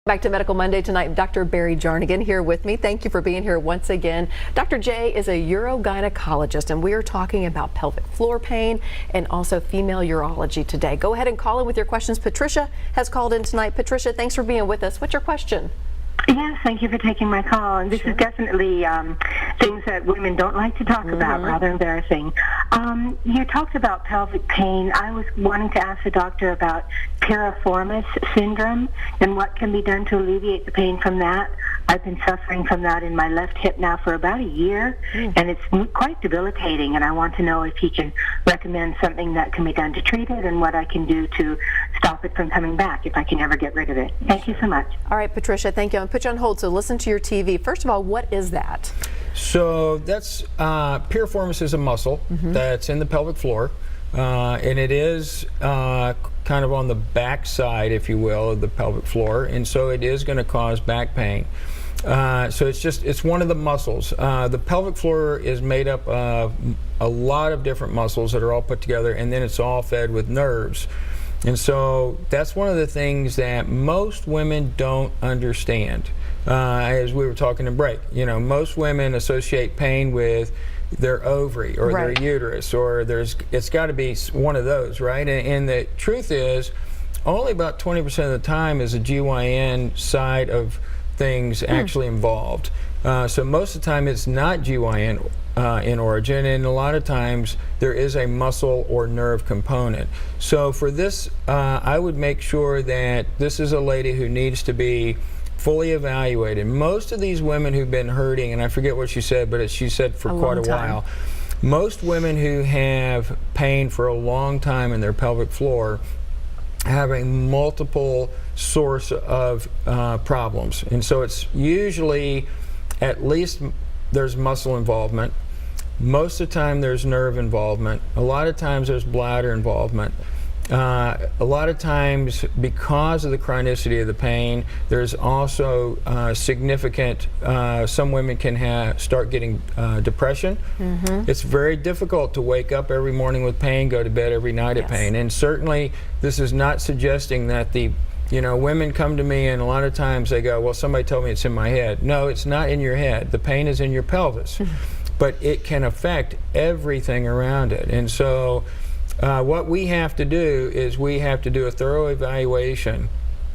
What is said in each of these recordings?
Back to Medical Monday tonight, Dr. Barry Jarnagin here with me. Thank you for being here once again. Dr. J is a urogynecologist, and we are talking about pelvic floor pain and also female urology today. Go ahead and call in with your questions. Patricia has called in tonight. Patricia, thanks for being with us. What's your question? Yes, thank you for taking my call. And this is definitely things that women don't like to talk about, rather embarrassing. You talked about pelvic pain. I was wanting to ask the doctor about Piriformis syndrome and what can be done to alleviate the pain from that. I've been suffering from that in my left hip now for about a year, and it's quite debilitating, and I want to know if he can recommend something that can be done to treat it and what I can do to stop it from coming back if I can ever get rid of it. Thank you so much. All right, Patricia, thank you. I'm going to put you on hold, so listen to your TV. First of all, what is that? So that's piriformis is a muscle that's in the pelvic floor, and it is kind of on the back side, if you will, of the pelvic floor, and so it is going to cause back pain. So it's one of the muscles. The pelvic floor is made up of a lot of different muscles that are all put together, and then it's all fed with nerves. And so that's one of the things that most women don't understand. As we were talking in break, you know, most women associate pain with their ovary or their uterus, or it's got to be one of those, right? And the truth is, only about 20% of the time is the GYN side of things actually involved. So most of the time it's not GYN in origin, and a lot of times there is a muscle or nerve component. So for this, I would make sure that this is a lady who needs to be fully evaluated. Most of these women who've been hurting, and I forget what she said, but she said for quite a while, most women who have pain for a long time in their pelvic floor have a multiple source of problems. And so it's usually at least there's muscle involvement. Most of the time there's nerve involvement. A lot of times there's bladder involvement. A lot of times, because of the chronicity of the pain, there's also significant, some women can start getting depression. It's very difficult to wake up every morning with pain, go to bed every night of pain. And certainly this is not suggesting that women come to me and a lot of times they go, well, somebody told me it's in my head. No, it's not in your head. The pain is in your pelvis. But it can affect everything around it. And so what we have to do is we have to do a thorough evaluation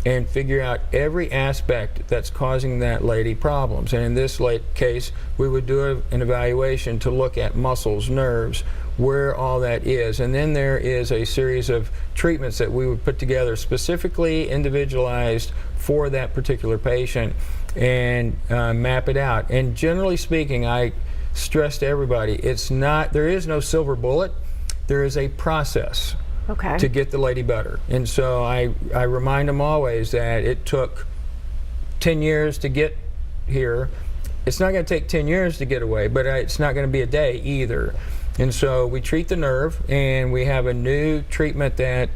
and figure out every aspect that's causing that lady problems. And in this case, we would do an evaluation to look at muscles, nerves, where all that is. And then there is a series of treatments that we would put together specifically individualized for that particular patient and map it out. And generally speaking, I stress to everybody, there is no silver bullet. There is a process to get the lady better. And so I remind them always that it took 10 years to get here. It's not going to take 10 years to get away, but it's not going to be a day either. And so we treat the nerve, and we have a new treatment that,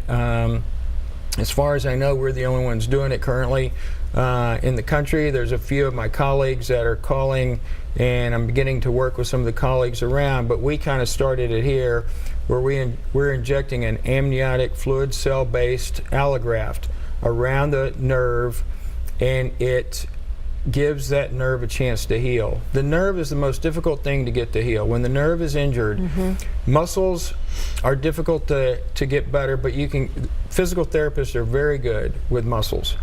as far as I know, we're the only ones doing it currently in the country. There's a few of my colleagues that are calling, and I'm beginning to work with some of the colleagues around, but we kind of started it here, where we're injecting an amniotic fluid cell-based allograft around the nerve, and it gives that nerve a chance to heal. The nerve is the most difficult thing to get to heal. When the nerve is injured, muscles are difficult to get better, but physical therapists are very good with muscles.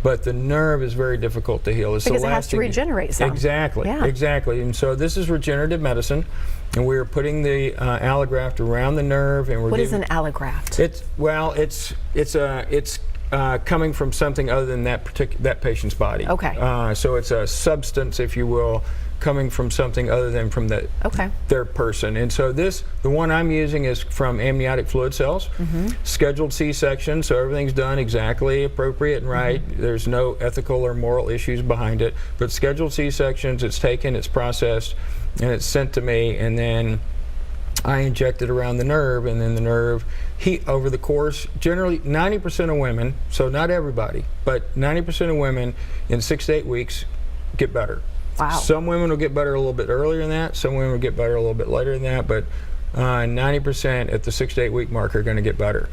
But the nerve is very difficult to heal. It's because it has to regenerate some. Exactly, exactly. And so this is regenerative medicine, and we're putting the allograft around the nerve, and we're What is an allograft? It's coming from something other than that patient's body. So it's a substance, if you will, coming from something other than from their person. And so the one I'm using is from amniotic fluid cells, scheduled C-section, so everything's done exactly appropriate and right. There's no ethical or moral issues behind it. But scheduled C-sections, it's taken, it's processed, and it's sent to me, and then I inject it around the nerve, and then the nerve, over the course, generally 90% of women, so not everybody, but 90% of women in 6 to 8 weeks get better. Wow. Some women will get better a little bit earlier than that, some women will get better a little bit later than that, but 90% at the 6 to 8 week mark are going to get better.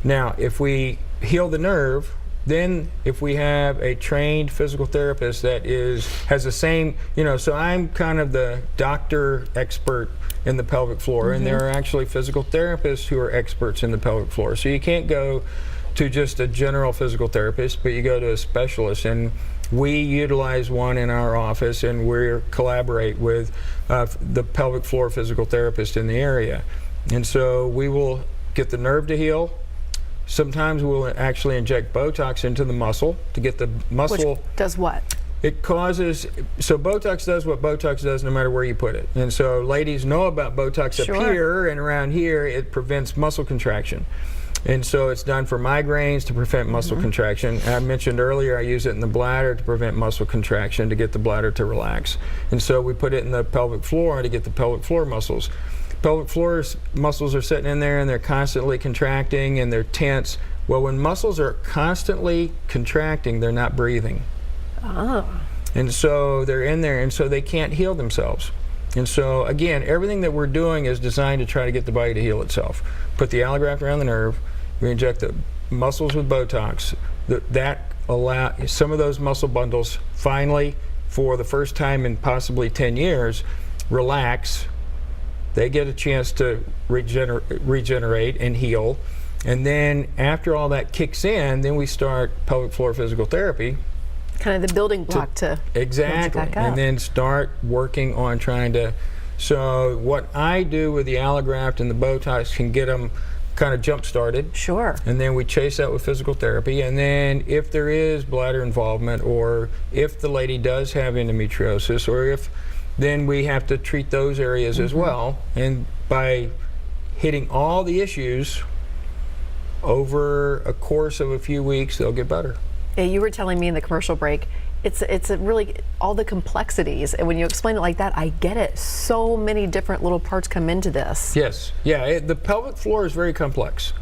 Now, if we heal the nerve, then if we have a trained physical therapist that has the same, so I'm kind of the doctor expert in the pelvic floor, and there are actually physical therapists who are experts in the pelvic floor. So you can't go to just a general physical therapist, but you go to a specialist, and we utilize one in our office, and we collaborate with the pelvic floor physical therapist in the area. And so we will get the nerve to heal. Sometimes we'll actually inject Botox into the muscle to get the muscle. Which does what? It causes, so Botox does what Botox does no matter where you put it. And so ladies know about Botox up here and around here. It prevents muscle contraction. And so it's done for migraines to prevent muscle contraction. I mentioned earlier I use it in the bladder to prevent muscle contraction, to get the bladder to relax. And so we put it in the pelvic floor to get the pelvic floor muscles. Pelvic floor muscles are sitting in there and they're constantly contracting and they're tense. Well, when muscles are constantly contracting, they're not breathing. Oh. And so they're in there, and so they can't heal themselves. And so again, everything that we're doing is designed to try to get the body to heal itself. Put the allograft around the nerve, we inject the muscles with Botox. That allows some of those muscle bundles finally, for the first time in possibly 10 years, relax. They get a chance to regenerate and heal. And then after all that kicks in, then we start pelvic floor physical therapy. Kind of the building block to exactly, back up. And then start working on trying to. So what I do with the allograft and the Botox can get them kind of jump started. Sure. And then we chase that with physical therapy. And then if there is bladder involvement, or if the lady does have endometriosis, or if, then we have to treat those areas as well. And by hitting all the issues over a course of a few weeks, they'll get better. Yeah, you were telling me in the commercial break, it's a really all the complexities, and when you explain it like that, I get it. So many different little parts come into this. Yes, yeah. The pelvic floor is very complex,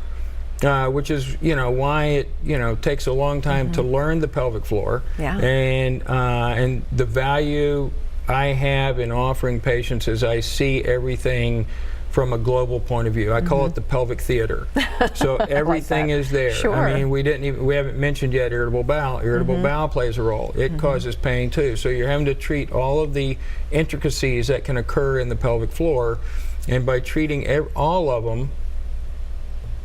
which is why it takes a long time to learn the pelvic floor. Yeah. And the value I have in offering patients is I see everything from a global point of view. I call it the pelvic theater. So everything is there. Sure. I mean, we haven't mentioned yet irritable bowel. Irritable bowel plays a role. It causes pain too. So you're having to treat all of the intricacies that can occur in the pelvic floor, and by treating all of them,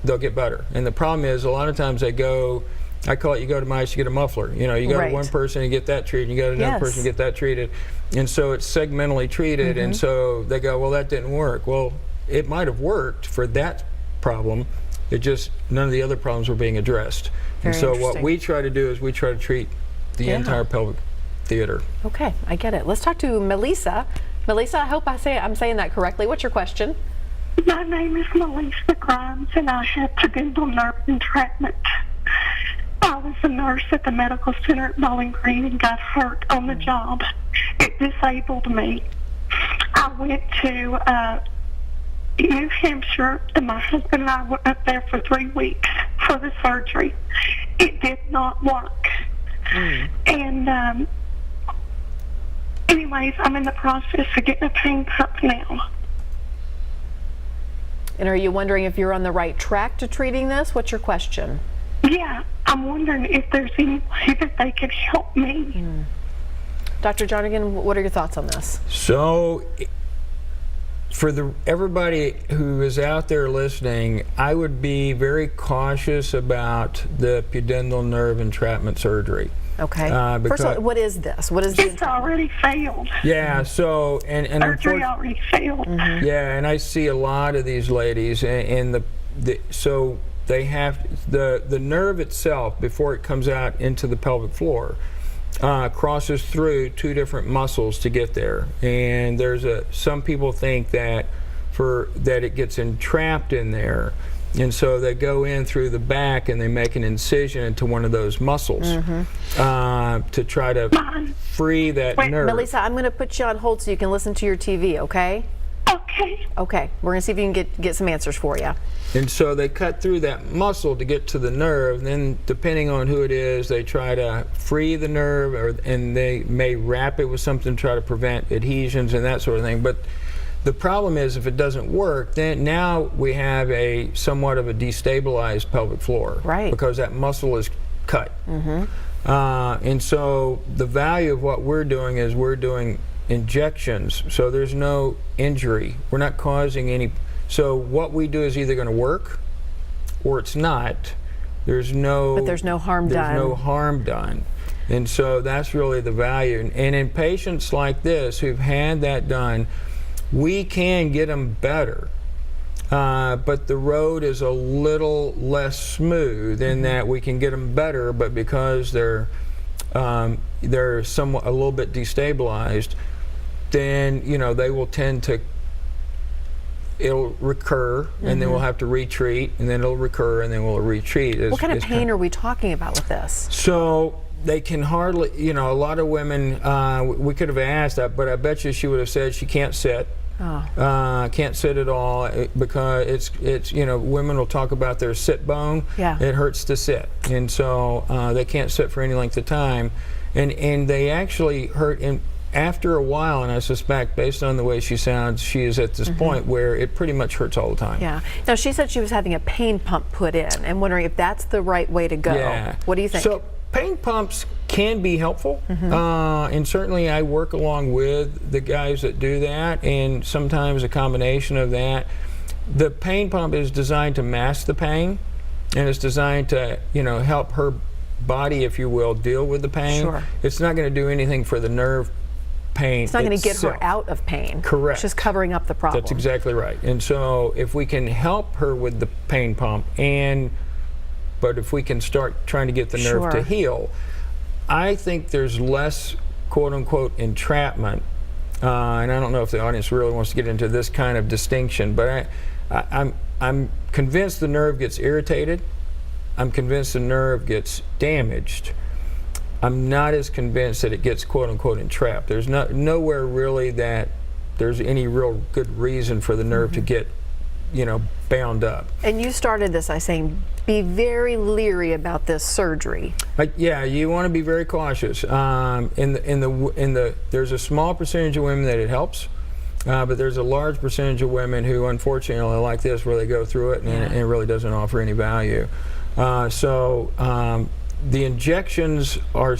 they'll get better. And the problem is, a lot of times I call it, you go to mice, you get a muffler. You go to one person, you get that treated, you go to another person, you get that treated. And so it's segmentally treated, and so they go, well, that didn't work. Well, it might have worked for that problem. It just, none of the other problems were being addressed. And so what we try to do is we try to treat the entire pelvic theater. Okay, I get it. Let's talk to Melissa. Melissa, I hope I'm saying that correctly. What's your question? My name is Melissa Grimes, and I had pudendal nerve entrapment. I was a nurse at the medical center at Bowling Green and got hurt on the job. It disabled me. I went to New Hampshire, and my husband and I went up there for 3 weeks for the surgery. It did not work. And anyways, I'm in the process of getting a pain pump now. And are you wondering if you're on the right track to treating this? What's your question? Yeah, I'm wondering if there's any way that they could help me. Dr. Jarnagin, what are your thoughts on this? So, for everybody who is out there listening, I would be very cautious about the pudendal nerve entrapment surgery. Okay. First of all, what is this? What is It's already failed. Yeah. So and surgery already failed. Yeah, and I see a lot of these ladies, and so they have the nerve itself, before it comes out into the pelvic floor, crosses through 2 different muscles to get there. And some people think that it gets entrapped in there, and so they go in through the back and they make an incision into one of those muscles to try to free that nerve. Melissa, I'm going to put you on hold so you can listen to your TV, okay? Okay. Okay, we're going to see if you can get some answers for you. And so they cut through that muscle to get to the nerve. Then, depending on who it is, they try to free the nerve, and they may wrap it with something to try to prevent adhesions and that sort of thing. But the problem is, if it doesn't work, then now we have somewhat of a destabilized pelvic floor. Right. Because that muscle is cut. And so the value of what we're doing is we're doing injections, so there's no injury. We're not causing any. So what we do is either going to work or it's not. There's no. But there's no harm done. There's no harm done. And so that's really the value. And in patients like this who've had that done, we can get them better. But the road is a little less smooth in that we can get them better, but because they're somewhat a little bit destabilized, then they will tend to, it'll recur, and then we'll have to retreat, and then it'll recur, and then we'll retreat. What kind of pain are we talking about with this? So they can hardly, a lot of women, we could have asked that, but I bet you she would have said she can't sit. Can't sit at all because it's women will talk about their sit bone. Yeah. It hurts to sit, and so they can't sit for any length of time, and they actually hurt after a while. And I suspect, based on the way she sounds, she is at this point where it pretty much hurts all the time. Yeah. Now she said she was having a pain pump put in, and wondering if that's the right way to go. Yeah. What do you think? So pain pumps can be helpful, and certainly I work along with the guys that do that, and sometimes a combination of that. The pain pump is designed to mask the pain, and it's designed to help her body, if you will, deal with the pain. Sure. It's not going to do anything for the nerve pain. It's not going to get her itself. out of pain. Correct. It's just covering up the problem. That's exactly right. And so if we can help her with the pain pump, but if we can start trying to get the nerve to heal, I think there's less quote-unquote entrapment, and I don't know if the audience really wants to get into this kind of distinction, but I'm convinced the nerve gets irritated. I'm convinced the nerve gets damaged. I'm not as convinced that it gets quote-unquote entrapped. There's nowhere really that there's any real good reason for the nerve to get bound up. And you started this by saying be very leery about this surgery. Yeah, you want to be very cautious. There's a small percentage of women that it helps, but there's a large percentage of women who, unfortunately, are like this, where they go through it and it really doesn't offer any value. The injections are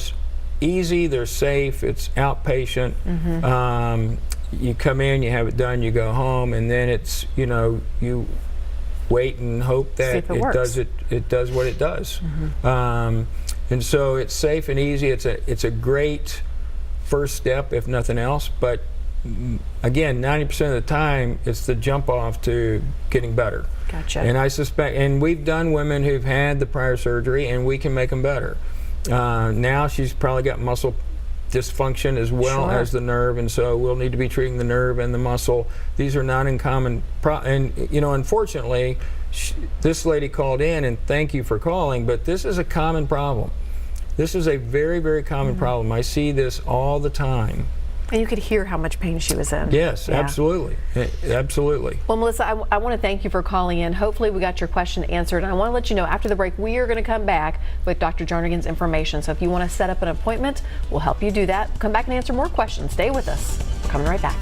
easy, they're safe, it's outpatient. You come in, you have it done, you go home, and then it's you wait and hope that it does what it does. And so it's safe and easy. It's a great first step, if nothing else. But again, 90% of the time, it's the jump off to getting better. Gotcha. And I suspect, and we've done women who've had the prior surgery, and we can make them better. Now she's probably got muscle dysfunction as well as the nerve, and so we'll need to be treating the nerve and the muscle. These are not uncommon, and unfortunately, this lady called in, and thank you for calling, but this is a common problem. This is a very, very common problem. I see this all the time. And you could hear how much pain she was in. Yes, absolutely. Absolutely. Well, Melissa, I want to thank you for calling in. Hopefully we got your question answered. And I want to let you know, after the break, we are going to come back with Dr. Jarnagin's information. So if you want to set up an appointment, we'll help you do that. Come back and answer more questions. Stay with us. We're coming right back.